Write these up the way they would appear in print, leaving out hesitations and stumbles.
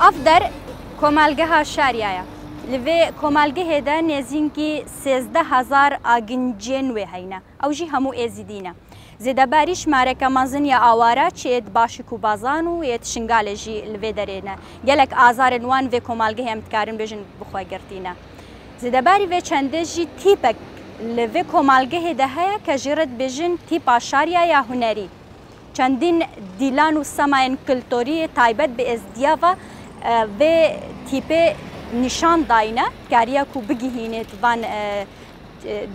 افدر کۆمەلگەها شاریایە لەوێ کۆمەلگەهێدا نێزینکی 13,000 ئاگنجێ نوێ هەینە ئەوژی هەموو ئێزیدینە زێدەباری ژمارەکە مەزن یا ئاوارە چێت باشک و بازان و یەت شنگالێژی لەوێ دەرێنە gelek ئازارên wan vê کۆمەلگەهê em dikarin bêjin bixwegirtîne zêdebarî vê çendêjî tîpek li vê کۆمەلگەهێدا heye ke ji re dibêjin tîpa şariya ya hunerî çendîn dîlan û semayên kulturî taybet bi êzdiyava vê tîpê nîşan dayîne kariya ku bigihîne van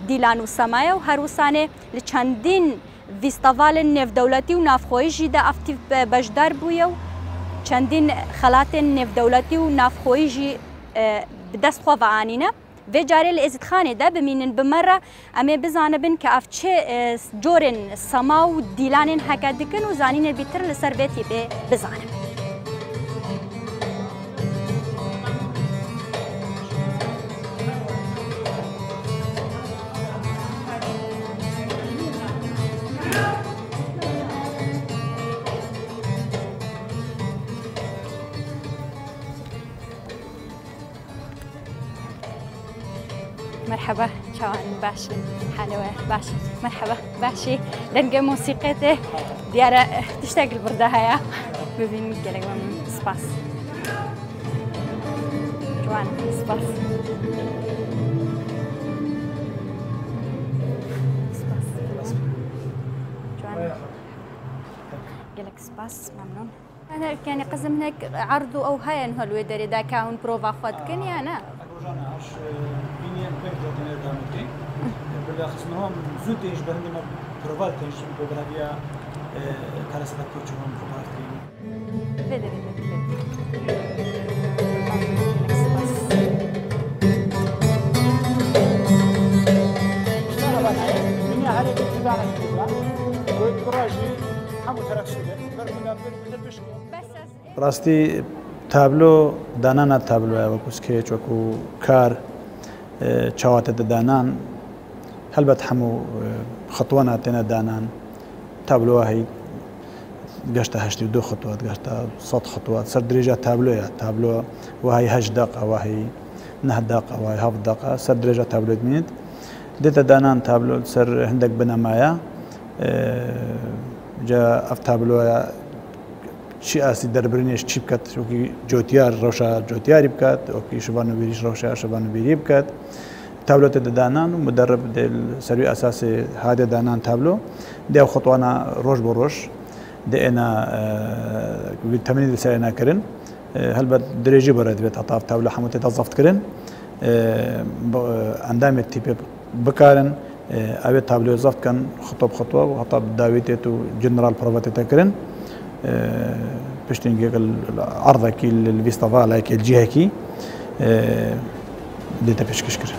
dîlan û semaya û her wîsanê li çendîn vîstavalên nêvdewletî û navxweyî jî de ev tîp bejdar bûye û çendîn xelatên nêvdewletî û navxweyî jî bi dest xwe veanîne vê carê li êzîdxanê de bimînin bi me re em ê bizanibin ke ev çi corên sema û dîlanên heke dikin û zanînê bîtir li ser vê tîpê bizanin. مرحبا شوان باشي حلوة باشي مرحبا باشي دنقة موسيقيته ديارة تشتاق البردهايا ببين قلق من سباس جوان سباس سباس جوان قلق سباس ممنون أنا يعني قسم هيك عرض أو هاي إنه الودري دا كاون بروفا خود كني أنا بالأخص منهم زود تيجي بهندنا بروفات تيجي بوغرافيا كارثة كوتشون بروفات كريم. بدري راستي تابلو دانانا تابلو وكوسكيتش وكو كار چاوات دانان هلبت حمو خطوانا تنا دانان تابلو هي قشتا 82 خطوات قشتا 100 خطوات سر درجة تابلو وهي 8 دقة وهي 9 دقة وهي 1/2 دقة سر درجة تابلو دميت ديتا دانان تابلو سر هندك بنمايا جا اف تابلو چی اسی دربرینش چی بکات وکی جوتیار روشا جوتیاری بکات وکی شبانو بیریش روشا شبانو بیری بکات تابلوت دانان و مدرب دل سری اساس هذا دانان تابلو ده خطوانا روش بروش ده انا بالتمرين اللي سرنا كرن هل بد درجه برد بيت اطاف تابلو حموت تضفت كرن اندام التيب بكارن ابي تابلو زفت كان خطوه بخطوه وخطوه داويتو جنرال بروفاتي كرن بشتين العرضة كي الفيستافالا كي الجهة كي ديتا بشكشكر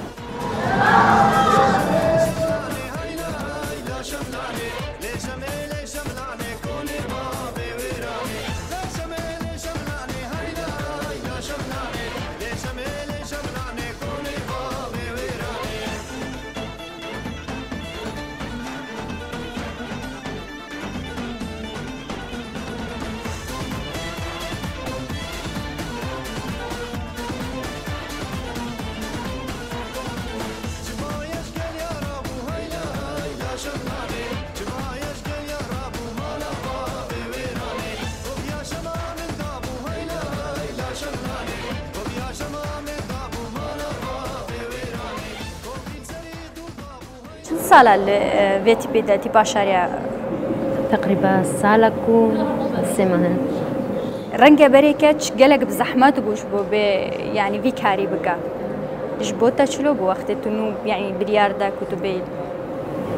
سالا الفيتي بيدا تيبا شاريا تقريبا سالك و سمهن رنجة بريكاتش قلق بزحمات وش بو يعني في كاري بقى جبوتا شلو بوقت تنو يعني بليار دا كتبين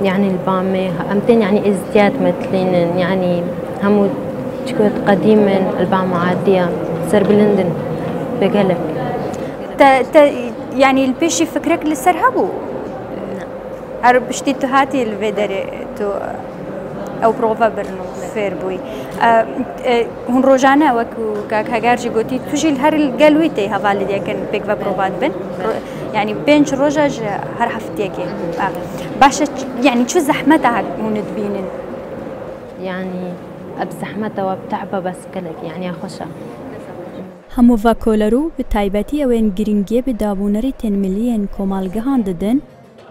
يعني البامي أمتين يعني ازدياد مثلين يعني همو تكوت قديما البام عادية سر بلندن بقلق يعني البيشي فكرك لسرهبو أرب بشتيتو هاتي الفيدري تو أو بروفا برنو فير بوي هون روجانا وكو كاك هاجارجي قوتي تجي هر القلويتي هفالي ديكن بيكفا بروفات بن يعني بينش روجاج هر حفتيكي باشا يعني شو زحمتها هون تبينن يعني بزحمتها وبتعبها بس كلك يعني أخشها هەموو ڤاکۆلەر و بە تایبەتی ئەوێن گرنگیە بە دابوونەری تێنملیەن کۆمەڵگەهان دەدەن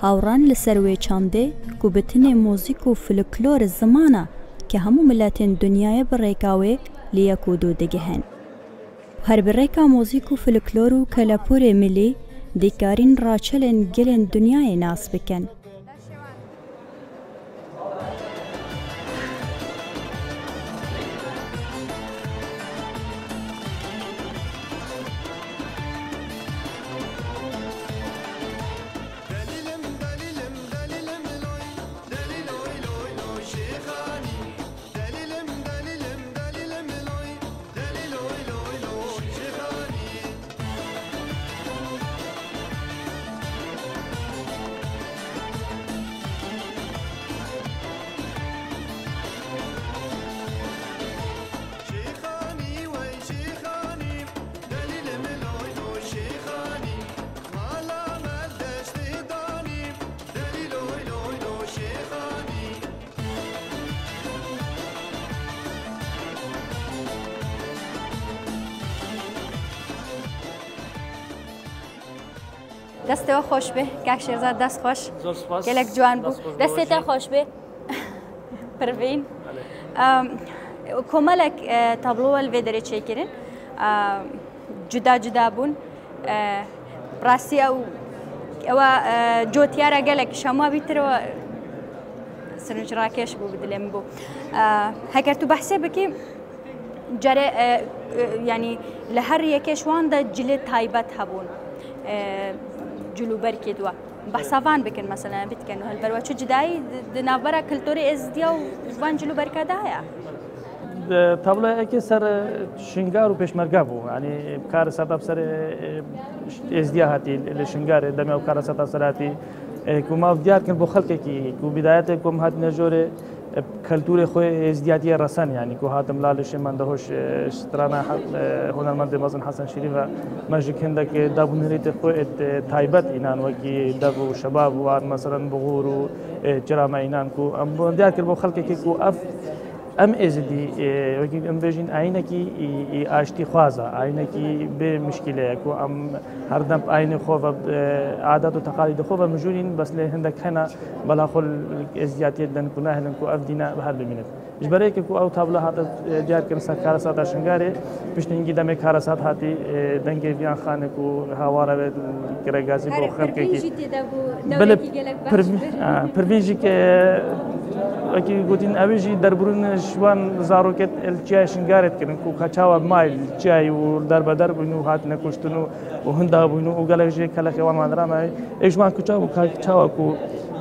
هاوڕان لەسەر وێ چاندێ و بتنێ مۆزیک و فلکلۆر زمانە کە هەموو ملەتێن دنیایە بڕێکاوێ لە یەک و دوو دەگەهێن. هەر بڕێکا مۆزیک و فلکلۆر و کەلەپۆرێ ملی دیکارین ڕاچەلێن گەلێن دنیایە ناس بکەن. دەستەوە خۆش بێ کاک شێرزاد دەست خۆش گەلێک جوان بوو دەستێتە خۆش بێ پروین کۆمەڵێک تابلۆوە لەوێ دەرەچێکردن جودا جودا بوون ڕاستی ئەوە جۆتیارە گەلێک شەموا بیترەوە سرنج ڕاکێش بوو بدلێم بوو هەگەر تو بەحسێ بکەی جارێ ینی لە هەر یەکێشواندا جلێ تایبەت هەبوون جلوبەر کردووە بەحساوان بکەن مەسەلەن بتکەن و هەلبەرەوە چ جدایی ناوبەرە کلتۆری ئێزدیا و وان جلوبەرکەدا هەیە تابلۆیەکی سەر شنگار و پێشمەرگە بوو ینی کارە سەدا سەر ئێزدیا هاتی لە شنگارێ دەمێ و کارە سەدا سەراتی کو ماو دیارکردن بۆ خەڵکێکی کو بیدایەتێک کۆم هاتنە ژۆرێ کەلتوری خۆی ئێزدیاتیە ڕەسەن ینی کو هاتم لا لە شێمان دەهۆش سترانە هۆنەرمەندی مەزن حەسەن شەریفە مەژی هەندێک دابوونەرێتی خۆی تایبەت ئینان وەکی دەب و شەباب وان مەسەرەن بغور و جرامە ئینان کو ئەم بۆ دیار کرد بۆ خەڵکێکی کو ئەم ئێزدی وەکی ئەم بێژین ئاینێکی ئاشتی خوازە ئاینێکی بێ مشکلەیە کو ئەم هەردەم ئاینی خۆ بە عادەت و تەقالی دەخۆ بە مژورین بەس لێ هەندێک هەنا بەلاخۆ ئێزدیاتیت دەن کو ناهێنن کو ئەف دینە بەهەر ببینێت ژبەرەیەکی کو ئەو تابلە هاتە دیارکردن سەر کارە سادا شنگارێ پشتنگی دەمێک کارە سات هاتی دەنگێ ڤیان خانێک و هاوارەوێت گرەگازی بۆ خەڵکێکی پروینژی کە وەکی گوتین ئەوێژی دەربڕون شوان زارۆکێت چای شنگارێت کردن و کەچاوە مایل چای و دەربەدەر بووین و هات نەکوشتن و هەندا بووین و گەلێژێ کە لە خێوانماندرامای ئێژمان کوچاو و چاوەک و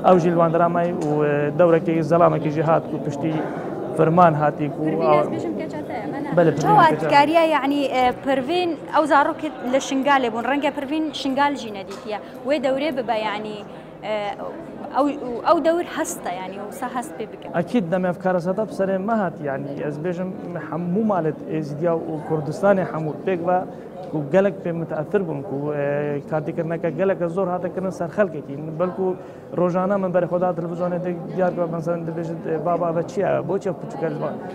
ئەو ژیلواندرامای و دەورێکی زەڵامێکیژی هات و پشتی فرمان هاتی کاریە یعنی پروین ئەو زارۆکێت لە شنگالێ بوون ڕەنگە پروین شنگالژی نەدیتیە وێ دەورێ ببە یعنی ئەو دەور هەستە ینی وسا هەست پێ بکەن ئەکید دەمێ کارە سەدا بسەرێ مەهات ینی ئەس بێژم هەموو مالێت ئێزدیا و کوردستانی هەموو پێک بە و گەلک پێ متەئەثر بووم و کاردیکردنەکە گەلەکە زۆر هاتەکردن سەر خەڵکێکی بەڵکو ڕۆژانە من بەرە خۆدا تەلەڤیزیۆنێک دیار مەسەڵەن دەبێژێت بابا بە چییە بۆچی پچووکە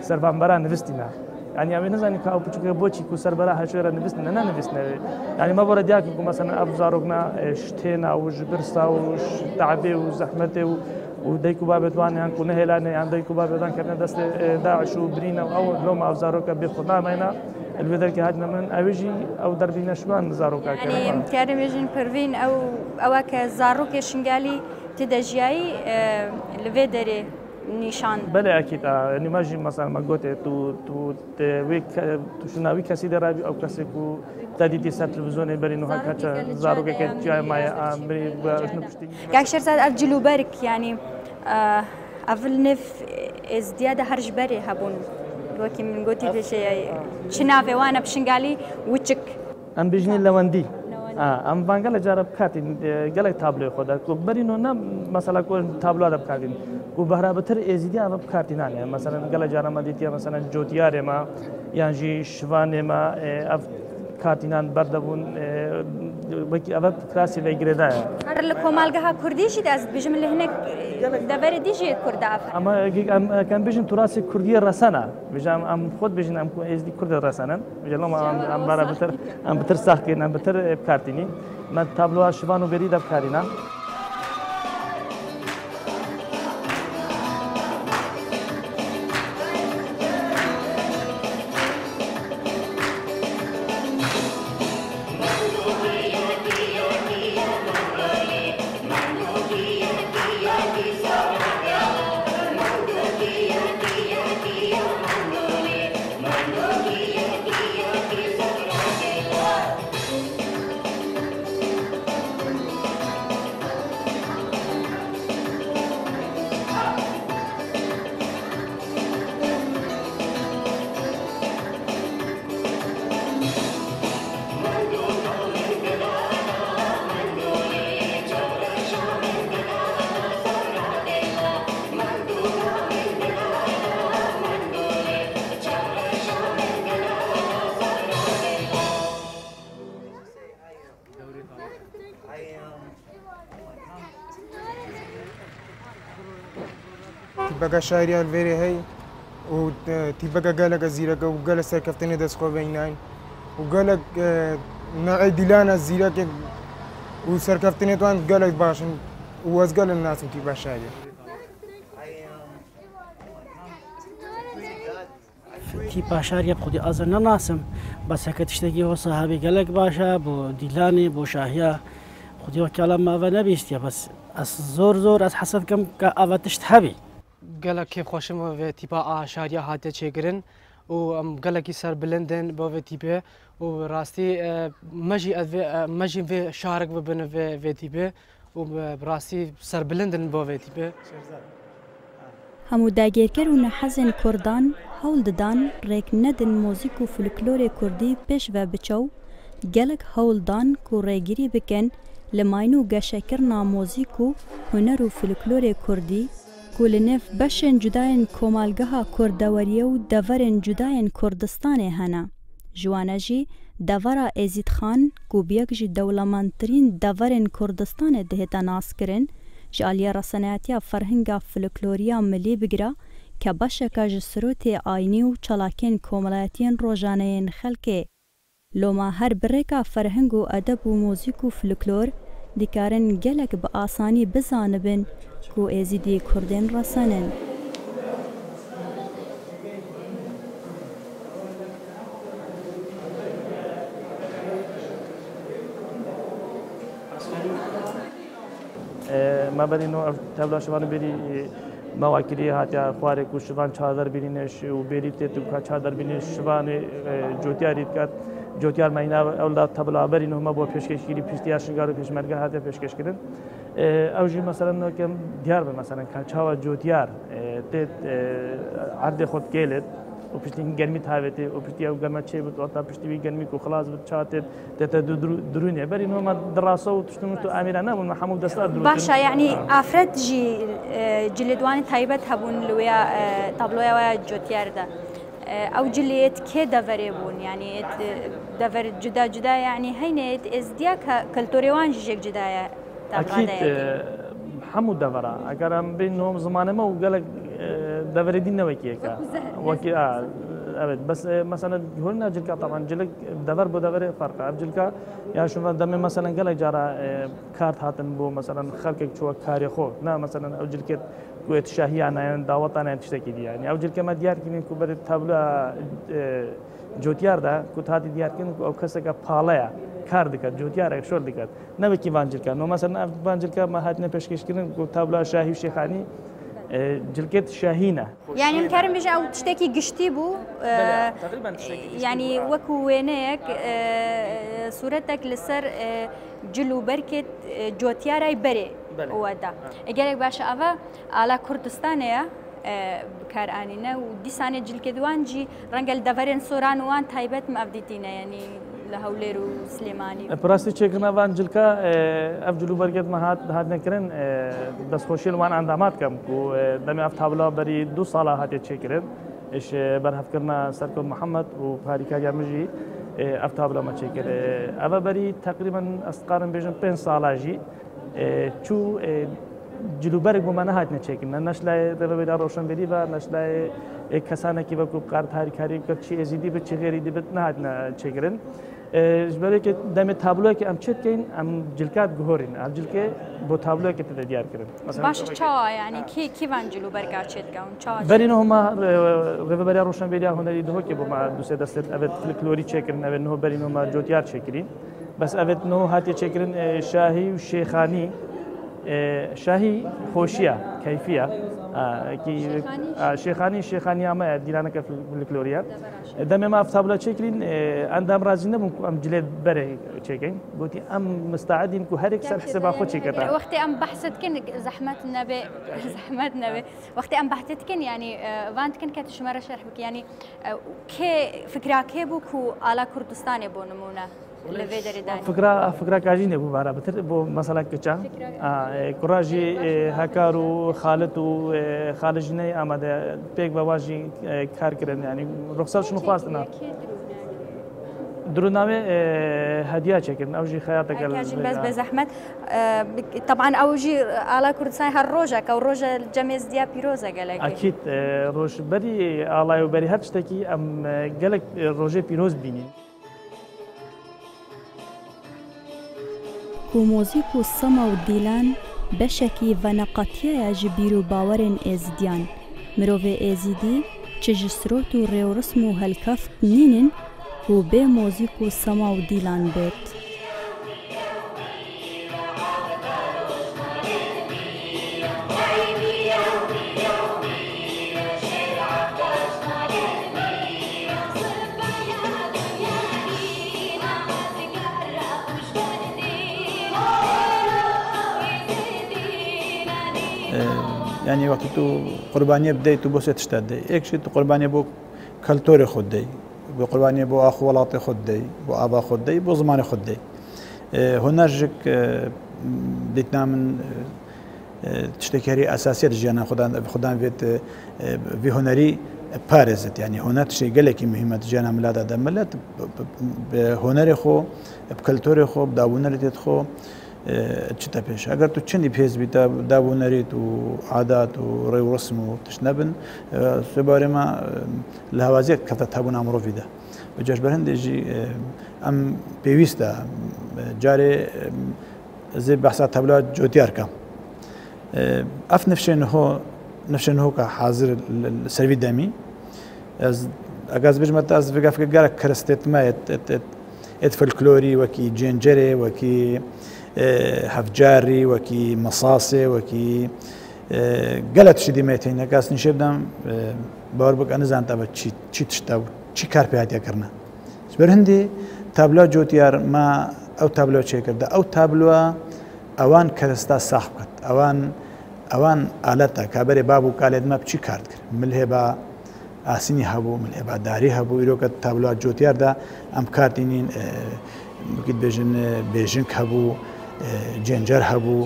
سەربانبەران نووسینە ینی ئەوێ نەزانی کە ئەو پچووکە بۆچی و سەربەرا هەشوێرە نووسنە نەنووسنەوێ ینی مە بۆرە دیارکە و مەسەڵەن ئەو زارۆکنا شتێنا و برسا و تعبێ و زەحمەتێ و دایک و بابێتوانیان کو نەهێلانێ یان دایک و بابێتان کردنە دەستی داعش و برینە و ئەو لۆمە ئەو زارۆکە بێخودامێنە البدرك هادنا من أوجي أو دربينا شوان زاروكا يعني كارم يجين بروين أو كزاروك شنغالي تدجياي الفيدري نشان بله أكيد يعني ما جي مثلا ما قلت تو ويك شناوي كسي درابي أو كسي كو تادي سات تلفزيون برينو هكذا زاروك كتجاي ما أمري بشنو بشتي كأكثر ساد أفجلو بارك يعني أفل نف ازديادة هرج بري هبون وكي من قلتي بشيء شنافة وأنا بشنغالي وشك أم بيجني لواندي أم بانجلا جارب كاتين جالك تابلو خدا كبرينو نم مثلا كون تابلو هذا بكاتين كبهرا بتر إزدي أنا بكاتين يعني مثلا جالا جارا ما ديتيا مثلا جوتيار ما يعني شوان ما أف كاتينان بردبون بكي أبد كلاسي ليجردا هذا اللي كمالجها كرديش ده بيجمع اللي هناك دەبەرە دیژێت کووردا ئەمە کەم بژین توراسی کوردی ڕەسەنە بژام ئەم خۆت بژین ئەم ئێزدی کوردە ڕەسەنن بژێڵم ئەم بارە بتر ئەم بتر ساختێن ئەم بتر بکارتینی من تابلوها شوان و بێری دەبکارینە تیبەکە شاعری هەلوێرێ هەی و تیبەکە گەلەکە زیرەکە و گەلە سەرکەفتنی دەستخۆ بینین و گەلک نەعی دیلانە زیرەکێک و سەرکەفتنێتوان گەلک باشن و وەزگەلە ناسم تیبە شاعری تیپا شاریە خودی ئازە نەناسم بەسەکە تشتێکی هۆ سەهابی گەلک باشە بۆ دیلانی بۆ شاهیا خودی وەکیڵە ماوە نەبیستە بەس ئەس زۆر ئەس حەسەت کەم کە ئەوە تشت هەبی گەلک کێ خۆشمەوە vê tîpa a şariya hate çêkirin û em gelekî serbilindin bo vê tîpê û rastî me jî vê şarik bibin vê tîpê û rastî serbilindin bo vê tîpê هەموو داگیرکەر و نەحەزên کوردان هەوڵ ددان ڕێک نەدن مۆزیک و فولکلۆرê کوردی پێشڤە بچە و gelek هەوڵدان ku ڕێگیری بکەن لە ماین و گەشەکردنا مۆزیک و هونەر و فولکلۆرê کوردی ku li nêv beşên cudayên Komalgeha Kurdeweriye û deverên cudayên Kurdistanê hene. Ji wane jî devera Êzîdxan ku bi yek ji dewlemendtirîn deverên Kurdistanê dihête naskirin, ji aliya reseneyetiya ferhinga folkloriya millî bigire ke beşeka ji sirotê aynî û çalakên komelayetiyên rojaneyên xelkê. Loma her birêka ferhing û edeb û mûzik û folklor dikarin gelek bi asanî bizanibin ku êzîdî Kurdên resenin. ما برینو تبلا شوان بری مواکری هاتیا خواره کو شوان چادر بینیش و بری ته کا چادر بینیش شوان جوتیاریت کات جوتیار ماینا اولاد تبلا برینو ما بو پیشکشگیری پیشتیار شنگارو پیشمرگه هاتیا پیشکش کردن او جی مثلا که دیار به مثلا کاچاوا جوتیار ته عرض خود گلت و پشتی گرمی تاویتی و پشتی او گرما چه بود و تا پشتی بی گرمی کو خلاص بود چاته ته درونه بری نو ما دراسه و تشتم تو امیرانه و محمود دستار درو باشا يعني افراد جي جلدوان تايبت هبون لويا طابلويا ويا جوتيار ده او جليت كي دفريبون يعني دفر جدا جدا يعني هينت ازديا كالتوريوان جيك جدايا اكيد حمود دفرا اگر هم بينهم زمانه ما وقالك دفر دين وكيكا وكي بس مثلا هنا جلكا طبعا جلك دفر بو دفر فرق جلكا يا شوف دم مثلا قال جارا كارت هاتن بو مثلا خلقك شو كاري خو نا مثلا او جلكت كويت شاهي انا دعوت انا تشتكي يعني او جلك ما ديار كني كو بر تابلا جوتيار دا كو هادي ديار كن او كسكا پاليا کار دکات جوتیار اکشور دکات نه بکی وانجلکا نو مثلا وانجلکا ما هاتنه پیشکش کردن کو تابلا شاهی شیخانی جلكت شاهينة يعني مكرم بيجي أو تشتكي قشتي بو يعني وكو وينك صورتك لسر جلو بركة جوتياري بري ودا إجالك باشا أفا على كردستانية بكار آنينا ودي سانة جلك دوانجي رنجل دفرين سوران وان تايبت مأفديتينا يعني لهولير وسليماني براستي تشيكنا وان جلكا أفجلو بركة ما هاد نكرن بس خوشيل وان عندامات كم كو دمي أفتحابلا بري 2 سالة هاتي تشيكرن إيش برهف كرنا سركون محمد وباريكا جامجي أفتحابلا ما تشيكر أفا بري تقريبا أستقارن بيجن 5 سالة جي شو جلوبەرێک بۆمان نەهاتنە چێکردن نەش لای ڕێبەرە ڕۆشنبیری بە نەش لای کەسانێکی وەکو بقار هاریکاری بکە چی ئێزیدی بە چی غێری دیبێت نهاتنە چێکردن ژبەرێکی دەمێت تابلۆیەکی ئەم چێت بکەین ئەم جلکات گهۆرین ئەم جلکێ بۆ تابلۆیەکی تێدا دیارکردن باش چاوە ینی کیوان جلوبەرگا چێتگەون بەرینەوەما ڕێبەرە ڕۆشنبیری هونەری دهۆکی بۆما دوسێ دەستێت ئەبێت فلکلۆری چێکردن ئەبێت نەوە بەرینەوەما جۆتیار چێکردین بەس ئەبێت نەوە هاتیە چێکردن شاهی و شێخانی شاهی خۆشیە کەیفیە شێخانی ئەمەیە دیرانەکە فلکلۆریە دەمێ ما تابلۆ چێکرین ئەندام ڕازی نەبووم ئەم جلێت بەرێ چێکەین گوتی ئەم مستعدین و هەرێک سەر حسێبا خۆ چێکەکە وەختی ئەم بەحثتکن زەحمەت نەبێ وەختی ئەم بەحثتکن ینی وانتکن کە تشمەرە شەرح بکە ینی کێ فکراکێ بوو و ئالا کوردستانی بۆ نمونە فکرا کاژی نەبوو بارا بتر بۆ مەسەلا کچە کوڕاژی هەکار و خالت و خالژنەی ئامادە پێک بە واژی کارکردن ینی ڕخسەتشون خواستنە درۆناوێ هەدیا چێکردن ئەوژی خەیاتەکە بەس بە زەحمەت طبعا ئەوژی ئالا کوردستان هەر ڕۆژێکە و ڕۆژە جەمێز دیا پیرۆزە گەلێک ئەکیت ڕۆژبەری ئاڵای و بەری هەر شتێکی ئەم گەلێک ڕۆژێ پیرۆز بینین و مۆزیک و سەما و دیلان بەشێکی ڤەنەقەتیەیە ji bîr û bawerên êzidiyan mirovê êzîdî çi ji sirot û rêwrism û helkeft nînin û bê mozîk û sema û dîlan bêt يعني وقتی تو قربانی بدهی تو بۆ سێ تشتە دەی یەکشی تو قربانی بۆ کەلتۆری خۆت دەی بۆ قربانی بۆ ئاخ وڵاتی خۆت دەی بۆ ئابا خۆت دەی بۆ زمانی خۆت دەی هۆنەرژێک دیتنا من تشتێکاری ئەساسیە ژیانە خوددان بێت وی هۆنەری پارێزت ینی هۆنەر تشتێک گەلێکی مهمە ژیانە ملادا دەمەلێت هۆنەری خۆ کەلتۆری خۆ دابوونەرێت خۆ چتە پێش ئەگەر تو چنی پێز بیتە دابوونەریت و عادات و ڕێوڕسم و تش نەبن سێبارێمە لە هەوازیەک کەتە تابوون ئەمڕۆڤیدا بەجێش بەرهەندێژی ئەم پێویستە جارێ زێ بەحسا تەبلا جۆتیارکە ئەف نفشێنهۆ کە حاضر سەروی دەمی ئەگەز بژمە ئەس ڤگافکە گەرە کەرستێتمایەت فلکلۆری وەکی جێنجەرێ وەکی هەفجاری وەکی مەساسێ وەکی گەلە تشتی دیمێتین کەسنی شێ بدەم باوەڕ بکە نەزانتە بە چی تشتە و چی کار پێهاتیەکردە بەر هەندێ تابلۆ جۆتیار ما ئەو تابلۆ چێکردە ئەو تابلووە ئەوان کەرستا ساخ بکات ئەوان ئالەتە کابەرێ باب و کالێدمە بچی کارد کرد ملهێ بە ئاسینی هەبوو ملهێ بە داری هەبوو ئیرۆکە تابلۆ جۆتیاردا ئەم کارتینین بگیت بێژنگ هەبوو جێنجەر هەبوو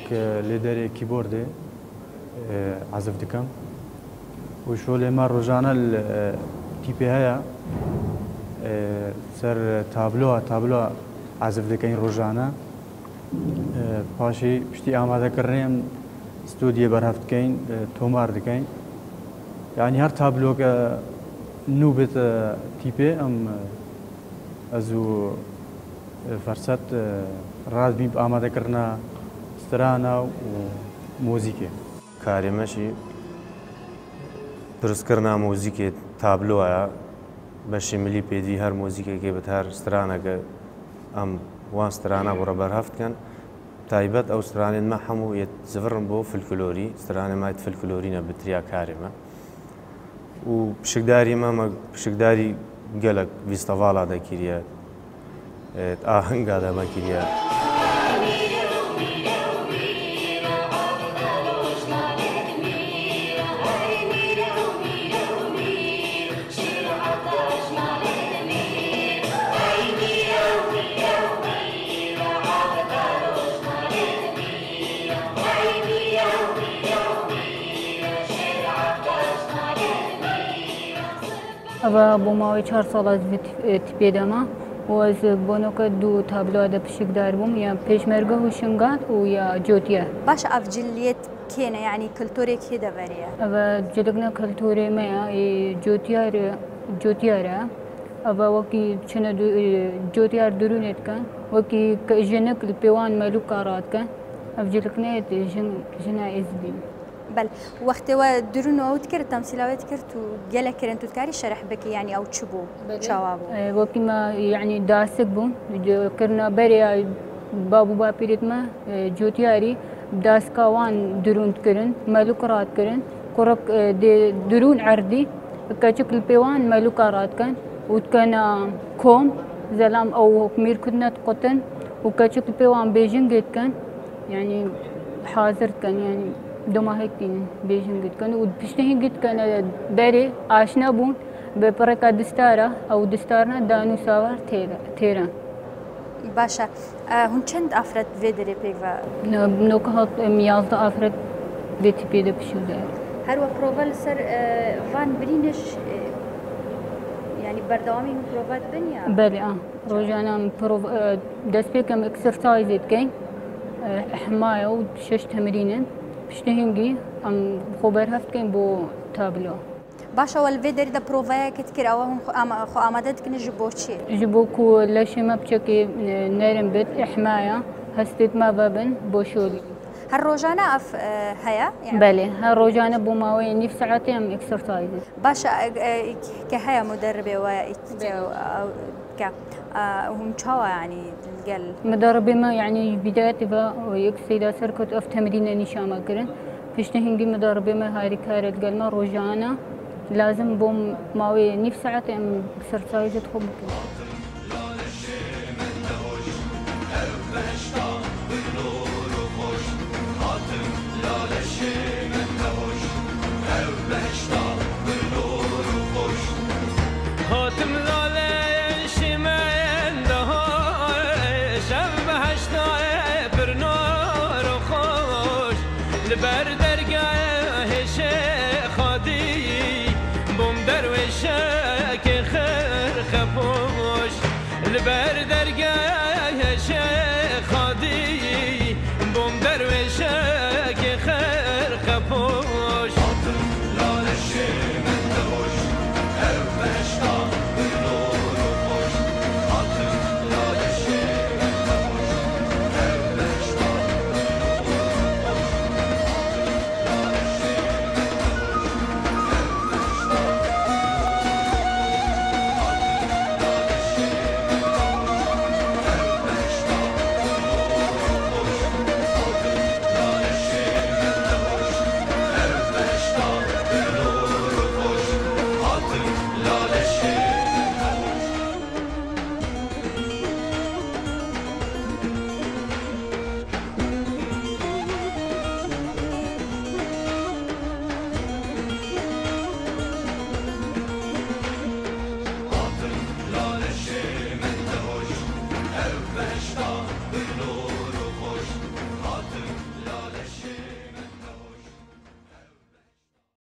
وەک لێدەرێ کیبۆردێ عەزف دەکەم و شۆ لێما ڕۆژانە تیپێ هەیە سەر تابلۆ عەزف دەکەین ڕۆژانە پاشی پشتی ئامادەکردنێم ستودیە بەرهەف دەکەین تۆمار دەکەین یعنی هەر تابلۆکە نو بێت تیپێ ئەم ئەزوو فەرسەت ڕازبین ئامادەکردنە سترانە و مۆزیکێ کارێمەشی دروستکردنا مۆزیکێ تابلۆیە بەشی ملی پێدی هەر مۆزیکێکی بە هەر سترانەکە ئەم وان سترانە بۆ ڕەبەرهەفتکەن تایبەت ئەو سترانێن مە هەموو زڤڕم بۆ فلکلۆری سترانە مایت فلکلۆرینە بتریا کارێمە و پشکداری مەمە پشکداری گەلک ویستەڤاڵا دەکیریە ئاهەنگا دەمەکیریە. و بۆ ماوەی 4 ساڵ تپێدەما و ئەس بۆنەکە دوو تابلۆدا پشکدار بووم یا پێشمەرگە و شنگات و یا جۆتیە. باش ئەفجلیت کێنە یعنی کللتۆرێک هێ دەبەرەیە ئەوە جلگنە کەلتۆرێ مەیە جۆتیارە ئەوە وەکی چنە جۆتیار درونێتکە وەکی ژنەک پێوان مەلوو کاراتکە ئەف جلکنێت ژنا ئێزبین. بەل وەختەوە درونەوەت کرد تەمسیلاوێت کرد و گەلەکردن توتکاری شەرح بکە ینی ئەو چ بوو چاوا بوو وەکیمە یعنی داسک بووم کردنا بەرێ باب و باپیرێتمە جۆتیاری داسکاوان دروندکردن مەلوک ڕاتکردن کوڕک درون عەردی کەچکل پێوان مەلوکا ڕاتکەن وتکەنە کۆم زەلام ئەو میرکردنەت قوتن و کەچکل پێوان بێژنگێتکەن ینی حازرکەن ینی دۆماهێکتین بێژنگتکەن و پشتهینگتکەنە بەرێ ئاشنا بوون بە پڕێکا دستارە ئەو دستارە دان و ساوار تێرە. باشە هون چەند ئافرەت vê derê pêk ve نۆکە هەڵ 11 ئافرەت بێتی پێدە پشودار هەروە پرۆڤە لەسەر van برینش ینی بەردەوامی پرۆڤات بنیا بەێ ڕۆژانە دەست پێکەم ئەکسەرسایزێت بکەین حمایە و 6 تەمرینن پشتهینگی ئەم خۆبەر هەفتکەین بۆ تابلۆ. باشەوە vê derê de provayekت kir ew xwe amade dikin ji bo çi ji bo ku leşê me biçekê nerin bit ehmaya hestêt me vebin بۆ şolî. Her rojane ev heye belê her rojane bû maweyê nîv saetê em eksersayzê. Başa ke heye muderribê we ke hûn çawa yanî gel مدربê me yanî bidayetê ve yek sêda serket ev temrîne nîşan me kirin piştihingî mederibê me harîkaret gel me rojane لازم بۆ ماوەیە نیف ساعت ئەم ئەکسەرسایزت خۆ بکەم.